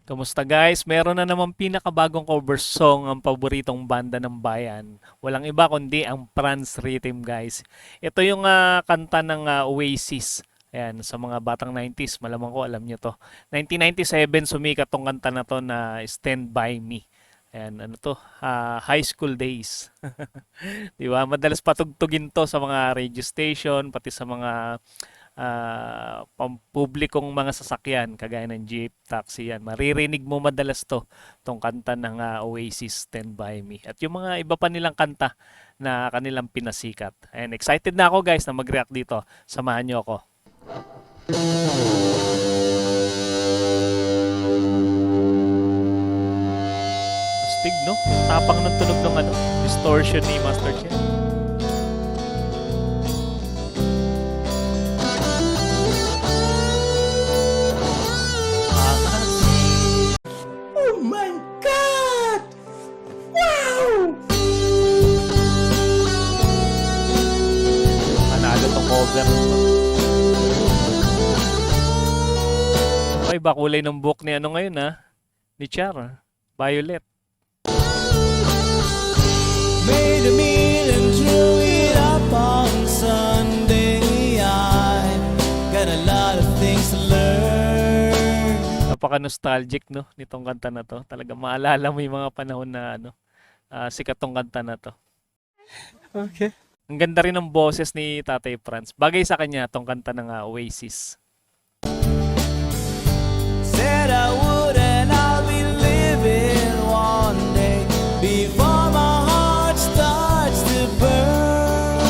Kamusta guys? Meron na naman pinakabagong cover song ang paboritong banda ng bayan. Walang iba kundi ang Franz Rhythm guys. Ito yung kanta ng Oasis. Ayan, sa mga batang 90s, malamang ko alam nyo to. 1997 sumikat tong kanta na to na Stand By Me. Ayan, ano to? High school days. Di ba? Madalas patugtugin to sa mga radio station, pati sa mga pampublikong mga sasakyan kagaya ng jeep, taxi yan. Maririnig mo madalas tong kanta ng Oasis, Stand By Me. At yung mga iba pa nilang kanta na kanilang pinasikat. And excited na ako guys na mag-react dito. Samahan nyo ako. Astig no? Tapang ng tunog ng distortion ni Master Chief. Cover. Okay, ba kulay ng book ni ngayon ni Char, Violet. Made a meal and threw it up on Sunday. I got a lot of things to learn. Napaka-nostalgic no nitong kanta na to. Talaga maalala mo yung mga panahon na sikat tong kanta na to. Okay. Ang ganda rin ng boses ni Tatay Franz. Bagay sa kanya tong kanta ng Oasis. Said I would and I'll be living one day before my heart starts to burn.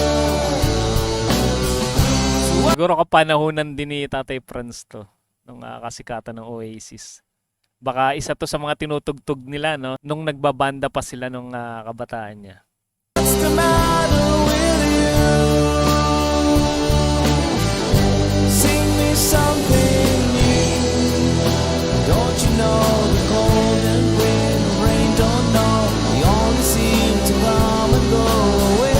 Siguro kapanahunan din ni Tatay Franz to nung kasikatan ng Oasis. Baka isa to sa mga tinutugtog nila no nung nagbabanda pa sila nung kabataan niya. What's the matter with you? Sing me something new. Don't you know the cold and rain don't know. They only seem to come and go away.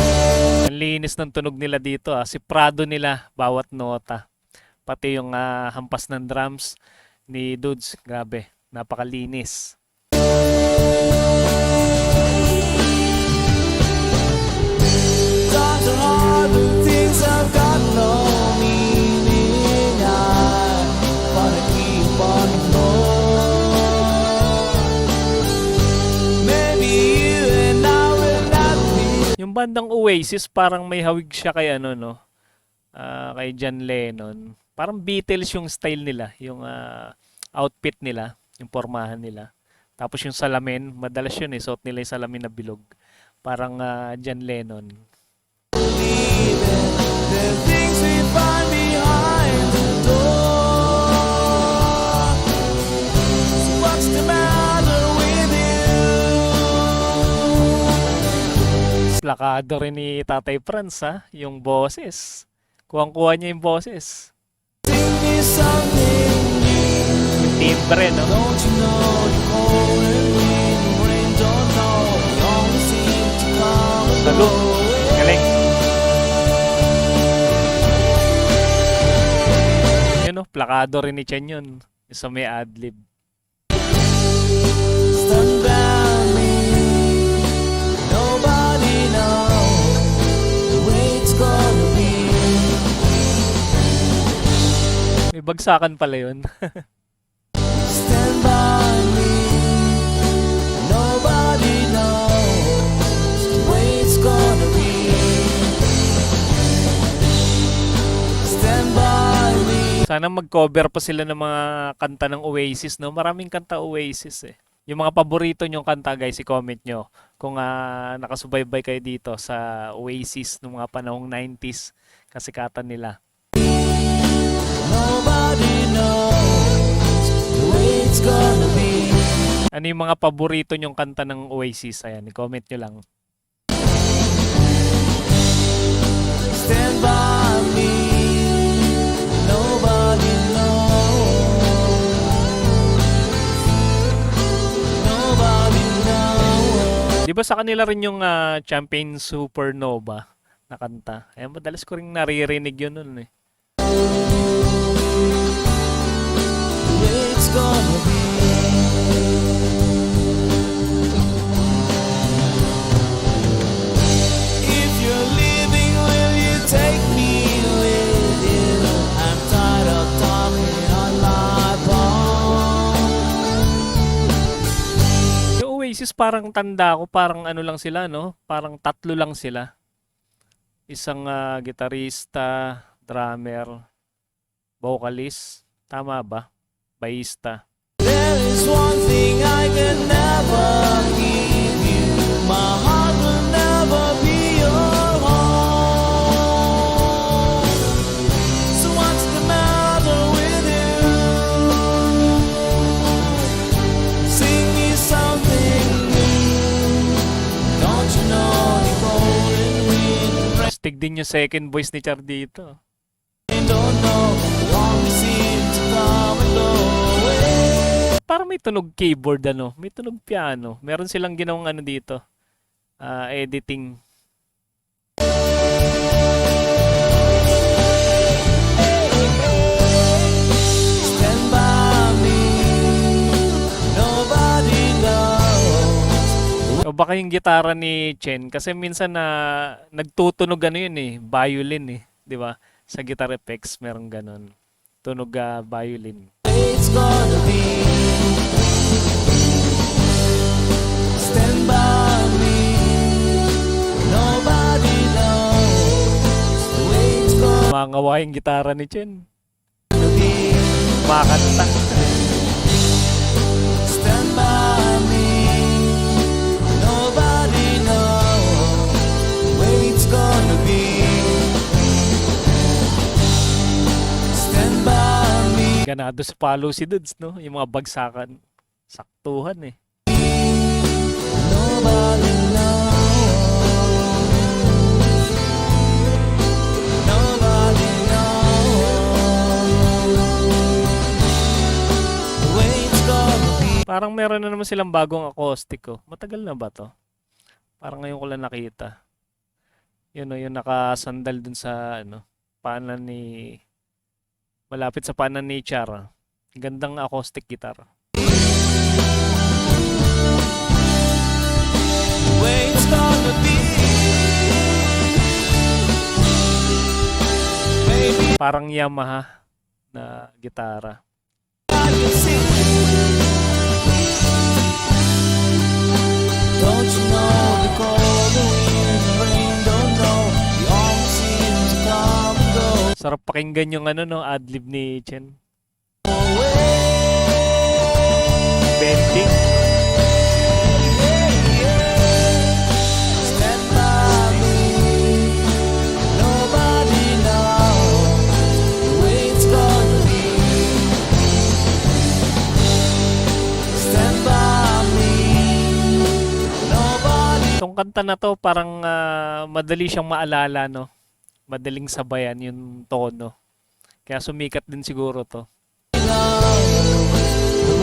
Ang linis ng tunog nila dito Si Prado nila bawat nota. Pati yung hampas ng drums ni Dudes. Grabe. Napakalinis. Times are hard when things have got no meaning. I wanna keep on going. Maybe you and I will not be. Yung bandang Oasis parang may hawig siya kay kay John Lennon. Parang Beatles yung style nila, yung outfit nila, yung pormahan nila. Tapos yung salamin, madalas yun suot nila yung salamin na bilog. Parang John Lennon. The things we find behind the door. So what's the matter with you? Plakado rin ni Tatay Franz yung boses. Kuwang-kuha niya yung boses. Sing me something new. Yung timbre, no? Don't you know the cold and rain don't know. They only seem to come and go Salud. away. Galing. Plakado rin ni Chen yun. Sa may adlib. Stand by me. Nobody knows the way it's gonna be. May bagsakan pala yun. Stand by me. Nobody knows the way it's gonna be. Stand by me. Sana mag-cover pa sila ng mga kanta ng Oasis, no? Maraming kanta Oasis Yung mga paborito nyong kanta, guys, i-comment nyo. Kung nakasubaybay kayo dito sa Oasis ng mga panahong 90s, kasikatan nila. Nobody knows the way it's gonna be. Ano yung mga paborito nyong kanta ng Oasis? Ayan, i-comment nyo lang. Stand by me. Nobody knows. Di ba sa kanila rin yung Champagne Supernova na kanta? Eh, madalas ko rin naririnig yun nun eh. It's gonna be. If you're leaving, will you take me with you? I'm tired of talking on my phone. Yung Oasis parang tanda ko, parang ano lang sila, no? Parang tatlo lang sila. Isang gitarista, drummer, vocalist. Tama ba? Bassista. There is one thing I can never give you. My heart will never be your home. So what's the matter with you? Sing me something new. Don't you know the golden wind Astig din yung second voice ni Char dito. rain? Don't know long seem to come and go away. Parang may tunog keyboard ano, may tunog piano. Meron silang ginawang ano dito, editing. Stand by me. Nobody knows. O baka yung gitara ni Chen kasi minsan na nagtutunog ano yun eh, violin eh, 'di ba? Sa guitar effects meron ganun. Tunog violin. It's gonna be. Stand by me. Nobody knows the way it's gonna Mangawa yung gitara ni Chen. be. Makanta. Stand by me. Nobody knows the way it's gonna be. Stand by me. Ganado sa palo si Dudes, no? Yung mga bagsakan. Saktuhan eh. Nobody knows. Nobody knows the way it's gonna be. Parang meron na naman silang bagong akostiko. Matagal na ba to? Parang ngayon ko lang nakita. Yun o, yung nakasandal dun sa ano, paanan ni... Malapit sa paanan ni Char. Gandang acoustic guitar. The way it's gonna be. Maybe Parang Yamaha na gitara. I can see. Don't you know the cold, the wind, the rain? Don't know. You always seem to come and go Sarap pakinggan yung ano no, adlib ni Chen. away. Bending. Stand by me. Nobody knows the way it's gonna be. Stand by me. Nobody. Itong kanta na to parang madali siyang maalala no. Madaling sabayan yung tono. Kaya sumikat din siguro to. The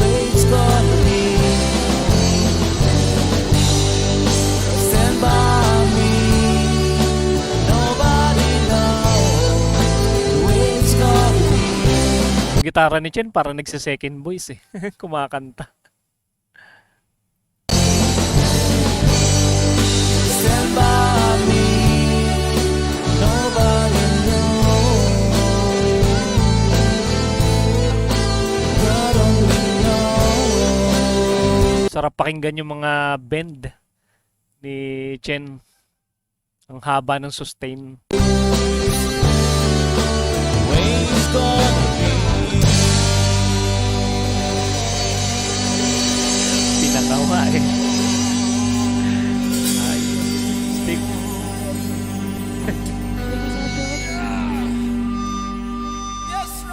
way it's gonna be. Stand by me. Nobody knows the way it's gonna be. Yung gitara ni Chen parang nagsa-second voice eh. Kumakanta. Stand by me. Nobody knows. God only knows. Sarap pakinggan yung mga bend ni Chen. Ang haba ng sustain. The way it's gonna be. Pinakawa eh. Ay, stick.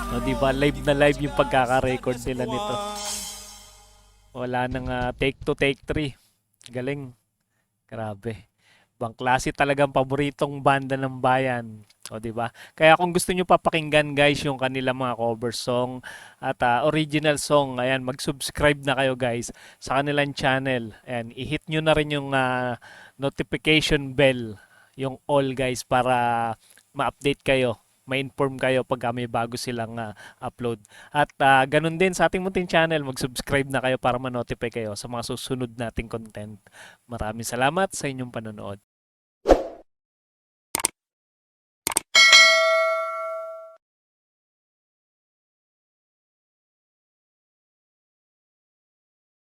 O diba, live na live yung pagkaka-record nila nito. Wala nang take 2, take 3. Galing. Grabe. Ibang klase talagang paboritong banda ng bayan. O, di ba? Kaya kung gusto nyo papakinggan guys yung kanilang mga cover song at original song, ayan, mag-subscribe na kayo guys sa kanilang channel. Ayan, i-hit nyo na rin yung notification bell, yung all guys para ma-update kayo, ma-inform kayo pag may bago silang upload. At ganun din sa ating munting channel, mag-subscribe na kayo para ma-notify kayo sa mga susunod nating content. Maraming salamat sa inyong panonood.